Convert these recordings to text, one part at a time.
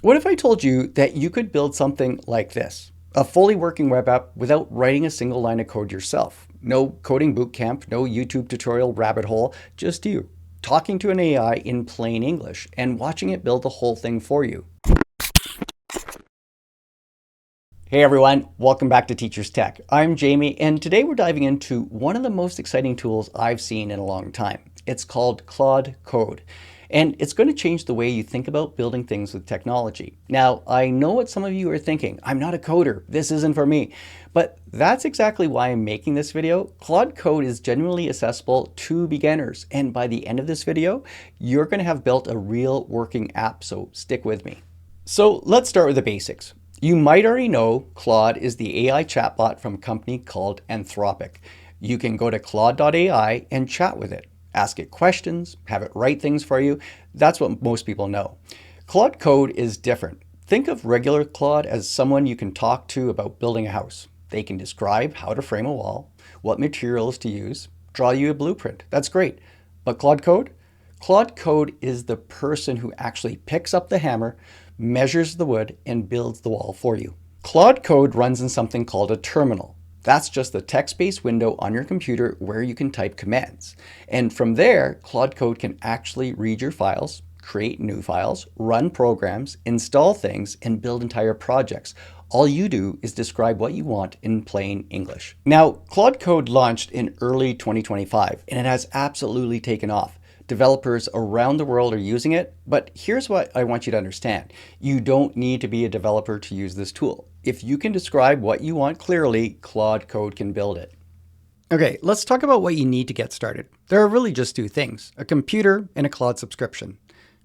What if I told you that you could build something like this? A fully working web app without writing a single line of code yourself. No coding bootcamp, no YouTube tutorial rabbit hole, just you talking to an AI in plain English and watching it build the whole thing for you. Hey everyone, welcome back to Teachers Tech. I'm Jamie, and today we're diving into one of the most exciting tools I've seen in a long time. It's called Claude Code, and it's going to change the way you think about building things with technology. Now, I know what some of you are thinking. I'm not a coder. This isn't for me. But that's exactly why I'm making this video. Claude Code is genuinely accessible to beginners, and by the end of this video, you're going to have built a real working app, so stick with me. So let's start with the basics. You might already know Claude is the AI chatbot from a company called Anthropic. You can go to claude.ai and chat with it. Ask it questions, have it write things for you. That's what most people know. Claude Code is different. Think of regular Claude as someone you can talk to about building a house. They can describe how to frame a wall, what materials to use, draw you a blueprint. That's great. But Claude Code? Claude Code is the person who actually picks up the hammer, measures the wood, and builds the wall for you. Claude Code runs in something called a terminal. That's just the text-based window on your computer where you can type commands. And from there, Claude Code can actually read your files, create new files, run programs, install things, and build entire projects. All you do is describe what you want in plain English. Now, Claude Code launched in early 2025, and it has absolutely taken off. Developers around the world are using it, but here's what I want you to understand. You don't need to be a developer to use this tool. If you can describe what you want clearly, Claude Code can build it. Okay, let's talk about what you need to get started. There are really just two things, a computer and a Claude subscription.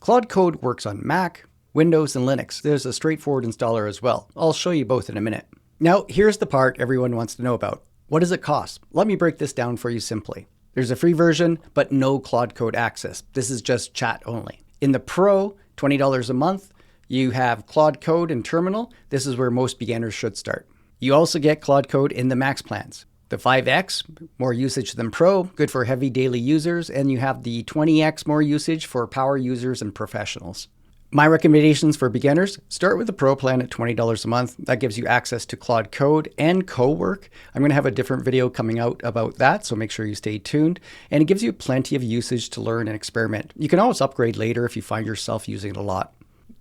Claude Code works on Mac, Windows, and Linux. There's a straightforward installer as well. I'll show you both in a minute. Now, here's the part everyone wants to know about. What does it cost? Let me break this down for you simply. There's a free version, but no Claude Code access. This is just chat only. In the Pro, $20 a month, you have Claude Code and Terminal. This is where most beginners should start. You also get Claude Code in the Max plans. The 5X, more usage than Pro, good for heavy daily users, and you have the 20X, more usage for power users and professionals. My recommendations for beginners, start with the Pro plan at $20 a month. That gives you access to Claude Code and Co-work. I'm going to have a different video coming out about that, so make sure you stay tuned. And it gives you plenty of usage to learn and experiment. You can always upgrade later if you find yourself using it a lot.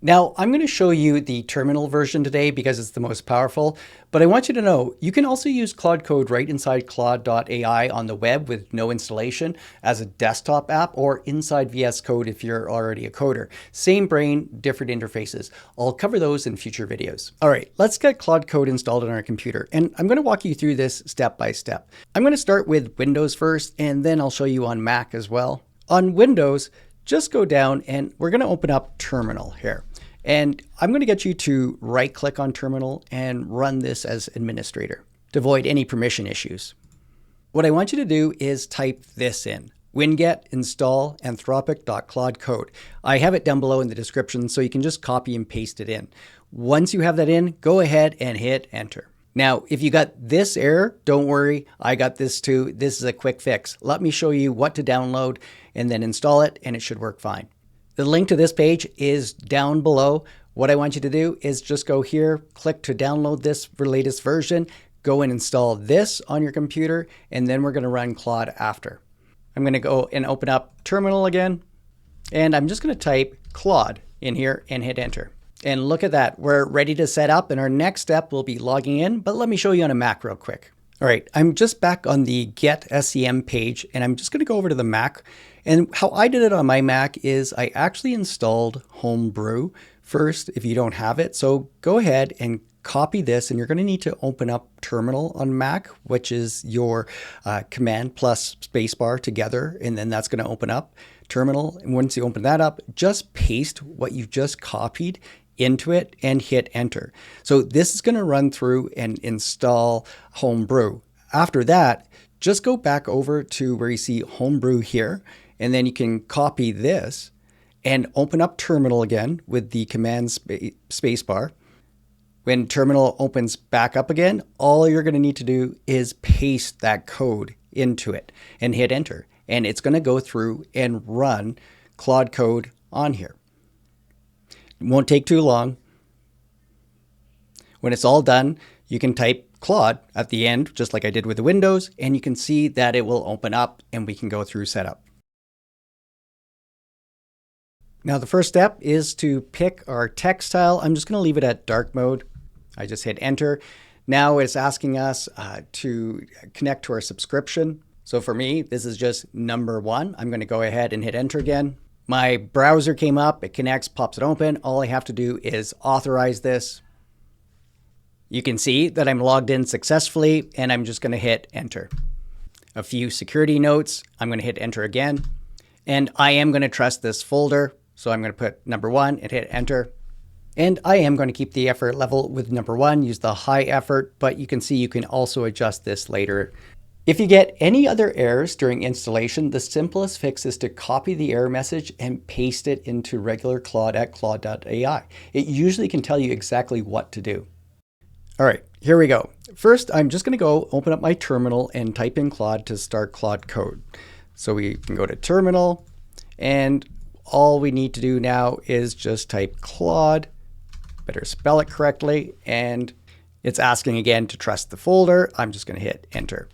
Now, I'm going to show you the terminal version today because it's the most powerful, but I want you to know you can also use Claude Code right inside claude.ai on the web with no installation as a desktop app or inside VS Code if you're already a coder. Same brain, different interfaces. I'll cover those in future videos. All right, let's get Claude Code installed on our computer, and I'm going to walk you through this step by step. I'm going to start with Windows first, and then I'll show you on Mac as well. On Windows, just go down and we're going to open up Terminal here. And I'm going to get you to right click on Terminal and run this as administrator to avoid any permission issues. What I want you to do is type this in, winget install anthropic.claudecode. I have it down below in the description so you can just copy and paste it in. Once you have that in, go ahead and hit enter. Now, if you got this error, don't worry, I got this too. This is a quick fix. Let me show you what to download and then install it, and it should work fine. The link to this page is down below. What I want you to do is just go here, click to download this for latest version, go and install this on your computer, and then we're going to run Claude after. I'm going to go and open up Terminal again, and I'm just going to type Claude in here and hit enter. And look at that, we're ready to set up, and our next step will be logging in, but let me show you on a Mac real quick. All right, I'm just back on the Get SEM page, and I'm just going to go over to the Mac. And how I did it on my Mac is I actually installed Homebrew first if you don't have it. So go ahead and copy this, and you're going to need to open up Terminal on Mac, which is your command plus spacebar together, and then that's going to open up Terminal. And once you open that up, just paste what you just copied into it and hit enter. So this is going to run through and install Homebrew. After that, just go back over to where you see Homebrew here, and then you can copy this and open up Terminal again with the command spacebar. When Terminal opens back up again, all you're going to need to do is paste that code into it and hit enter. And it's going to go through and run Claude Code on here. It won't take too long. When it's all done, you can type Claude at the end, just like I did with the Windows, and you can see that it will open up and we can go through setup. Now the first step is to pick our text style. I'm just going to leave it at dark mode. I just hit enter. Now it's asking us to connect to our subscription. So for me, this is just number 1. I'm going to go ahead and hit enter again. My browser came up, it connects, pops it open. All I have to do is authorize this. You can see that I'm logged in successfully, and I'm just going to hit enter. A few security notes. I'm going to hit enter again. And I am going to trust this folder. So I'm going to put number 1 and hit enter. And I am going to keep the effort level with number 1, use the high effort, but you can see you can also adjust this later. If you get any other errors during installation, the simplest fix is to copy the error message and paste it into regular Claude at claude.ai. It usually can tell you exactly what to do. All right, here we go. First, I'm just going to go open up my terminal and type in Claude to start Claude Code. So we can go to terminal, and all we need to do now is just type Claude, better spell it correctly, and it's asking again to trust the folder. I'm just going to hit enter.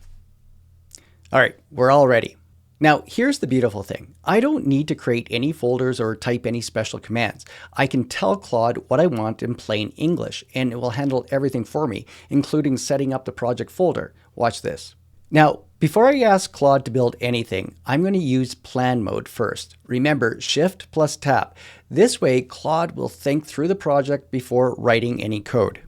All right, we're all ready. Now, here's the beautiful thing. I don't need to create any folders or type any special commands. I can tell Claude what I want in plain English, and it will handle everything for me, including setting up the project folder. Watch this. Now, before I ask Claude to build anything, I'm going to use plan mode first. Remember, Shift plus Tab. This way, Claude will think through the project before writing any code.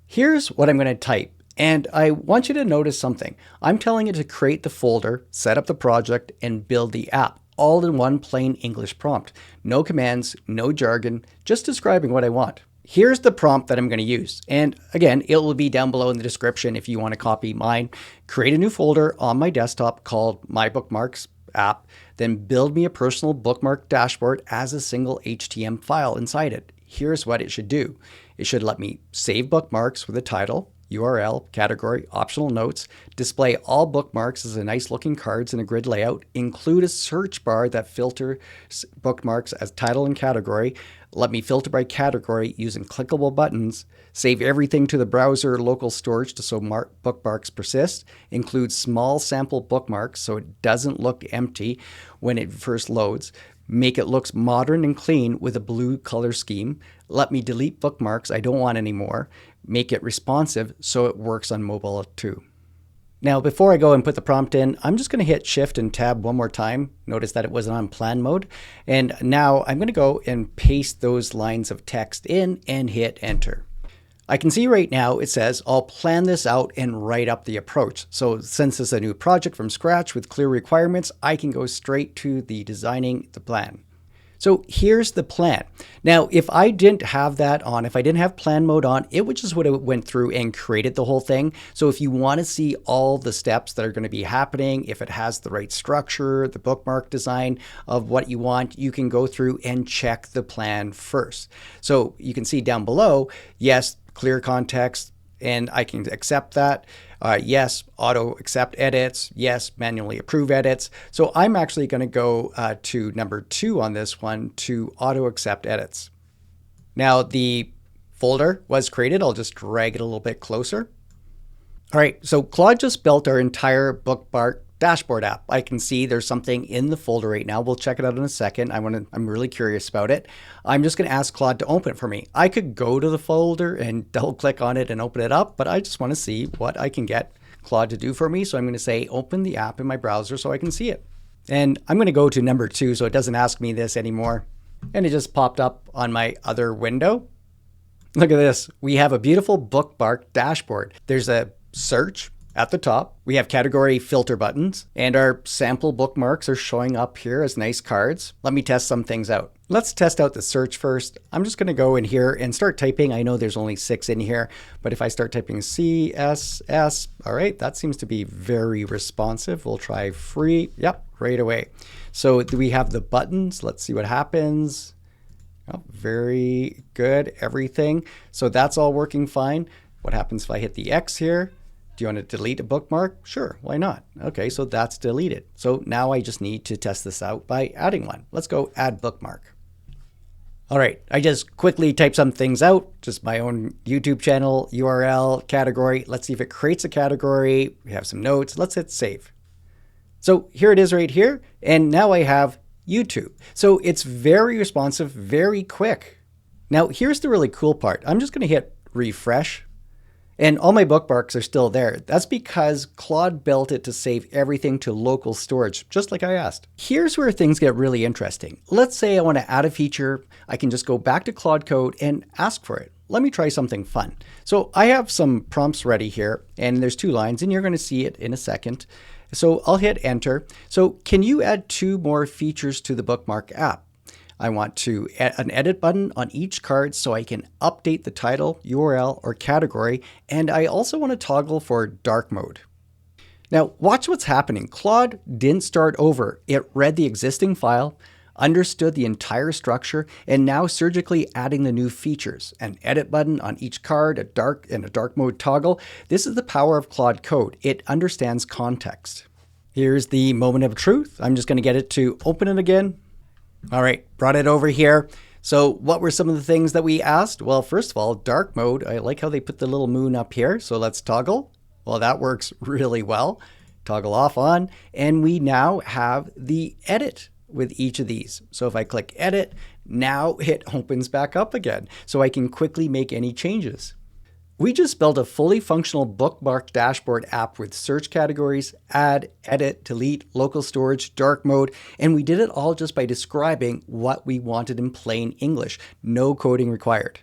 Here's what I'm going to type. And I want you to notice something. I'm telling it to create the folder, set up the project, and build the app, all in one plain English prompt. No commands, no jargon, just describing what I want. Here's the prompt that I'm going to use. And again, it will be down below in the description if you want to copy mine. Create a new folder on my desktop called My Bookmarks app, then build me a personal bookmark dashboard as a single HTML file inside it. Here's what it should do. It should let me save bookmarks with a title, URL, category, optional notes, display all bookmarks as a nice looking cards in a grid layout, include a search bar that filters bookmarks as title and category, let me filter by category using clickable buttons, save everything to the browser local storage so bookmarks persist, include small sample bookmarks so it doesn't look empty when it first loads, make it look modern and clean with a blue color scheme, let me delete bookmarks I don't want anymore, make it responsive so it works on mobile too. Now, before I go and put the prompt in, I'm just going to hit Shift and Tab one more time. Notice that it wasn't on plan mode. And now I'm going to go and paste those lines of text in and hit enter. I can see right now it says I'll plan this out and write up the approach. So since it's a new project from scratch with clear requirements, I can go straight to the designing the plan. So here's the plan. Now, if I didn't have that on, if I didn't have plan mode on, it would just would have went through and created the whole thing. So if you want to see all the steps that are going to be happening, if it has the right structure, the bookmark design of what you want, you can go through and check the plan first. So you can see down below, yes, clear context, and I can accept that. Yes, auto accept edits. Yes, manually approve edits. So I'm actually going to go to number 2 on this one, to auto accept edits. Now the folder was created. I'll just drag it a little bit closer. All right, so Claude just built our entire Bookmark Dashboard app. I can see there's something in the folder right now. We'll check it out in a second. I'm really curious about it. I'm just going to ask Claude to open it for me. I could go to the folder and double click on it and open it up, but I just want to see what I can get Claude to do for me. So I'm going to say open the app in my browser so I can see it. And I'm going to go to number 2 so it doesn't ask me this anymore. And it just popped up on my other window. Look at this. We have a beautiful Bookmark dashboard. There's a search at the top. We have category filter buttons, and our sample bookmarks are showing up here as nice cards. Let me test some things out. Let's test out the search first. I'm just going to go in here and start typing. I know there's only 6 in here, but if I start typing CSS, all right, that seems to be very responsive. We'll try free. Yep, right away. So we have the buttons. Let's see what happens. Oh, very good, everything. So that's all working fine. What happens if I hit the X here? Do you want to delete a bookmark? Sure, why not? Okay, so that's deleted. So now I just need to test this out by adding one. Let's go add bookmark. All right, I just quickly type some things out, just my own YouTube channel, URL, category. Let's see if it creates a category. We have some notes. Let's hit save. So here it is right here. And now I have YouTube. So it's very responsive, very quick. Now here's the really cool part. I'm just going to hit refresh. And all my bookmarks are still there. That's because Claude built it to save everything to local storage, just like I asked. Here's where things get really interesting. Let's say I want to add a feature. I can just go back to Claude Code and ask for it. Let me try something fun. So I have some prompts ready here, and there's 2 lines, and you're going to see it in a second. So I'll hit enter. So can you add 2 more features to the Bookmark app? I want to add an edit button on each card so I can update the title, URL, or category, and I also want to toggle for dark mode. Now watch what's happening. Claude didn't start over. It read the existing file, understood the entire structure, and now surgically adding the new features. An edit button on each card, a dark mode toggle. This is the power of Claude Code. It understands context. Here's the moment of truth. I'm just going to get it to open it again. All right, brought it over here. So what were some of the things that we asked? Well, first of all, dark mode. I like how they put the little moon up here. So let's toggle. Well, that works really well. Toggle off on. And we now have the edit with each of these. So if I click edit, now it opens back up again. So I can quickly make any changes. We just built a fully functional Bookmark Dashboard app with search categories, add, edit, delete, local storage, dark mode, and we did it all just by describing what we wanted in plain English. No coding required.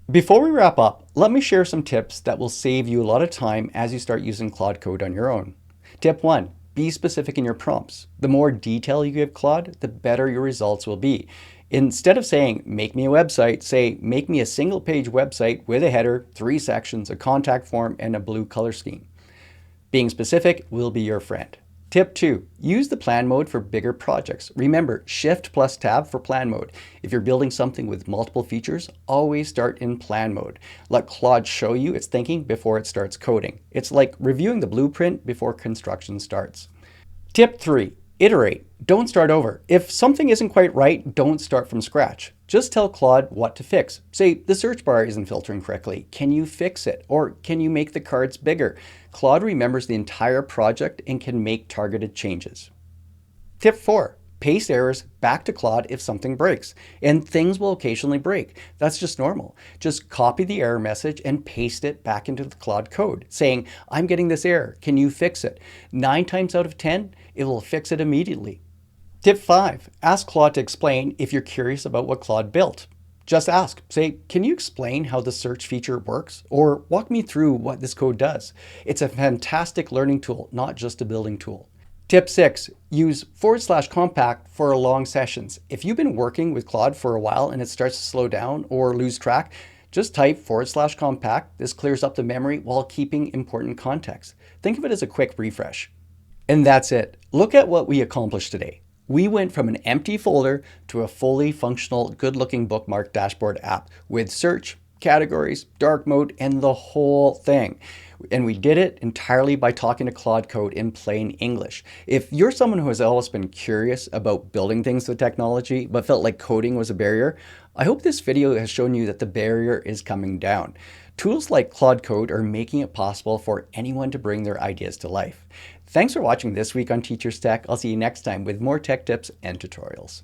Before we wrap up, let me share some tips that will save you a lot of time as you start using Claude Code on your own. Tip 1, be specific in your prompts. The more detail you give Claude, the better your results will be. Instead of saying, make me a website, say, make me a single page website with a header, 3 sections, a contact form, and a blue color scheme. Being specific will be your friend. Tip 2, use the plan mode for bigger projects. Remember, Shift plus Tab for plan mode. If you're building something with multiple features, always start in plan mode. Let Claude show you its thinking before it starts coding. It's like reviewing the blueprint before construction starts. Tip 3, iterate. Don't start over. If something isn't quite right, don't start from scratch. Just tell Claude what to fix. Say, the search bar isn't filtering correctly. Can you fix it? Or can you make the cards bigger? Claude remembers the entire project and can make targeted changes. Tip 4, paste errors back to Claude if something breaks. And things will occasionally break. That's just normal. Just copy the error message and paste it back into the Claude code, saying, I'm getting this error. Can you fix it? 9 times out of 10, it will fix it immediately. Tip 5, ask Claude to explain if you're curious about what Claude built. Just ask. Say, can you explain how the search feature works? Or walk me through what this code does. It's a fantastic learning tool, not just a building tool. Tip 6, use /compact for long sessions. If you've been working with Claude for a while and it starts to slow down or lose track, just type /compact. This clears up the memory while keeping important context. Think of it as a quick refresh. And that's it. Look at what we accomplished today. We went from an empty folder to a fully functional, good-looking Bookmark Dashboard app with search, categories, dark mode, and the whole thing. And we did it entirely by talking to Claude Code in plain English. If you're someone who has always been curious about building things with technology, but felt like coding was a barrier, I hope this video has shown you that the barrier is coming down. Tools like Claude Code are making it possible for anyone to bring their ideas to life. Thanks for watching this week on Teachers Tech. I'll see you next time with more tech tips and tutorials.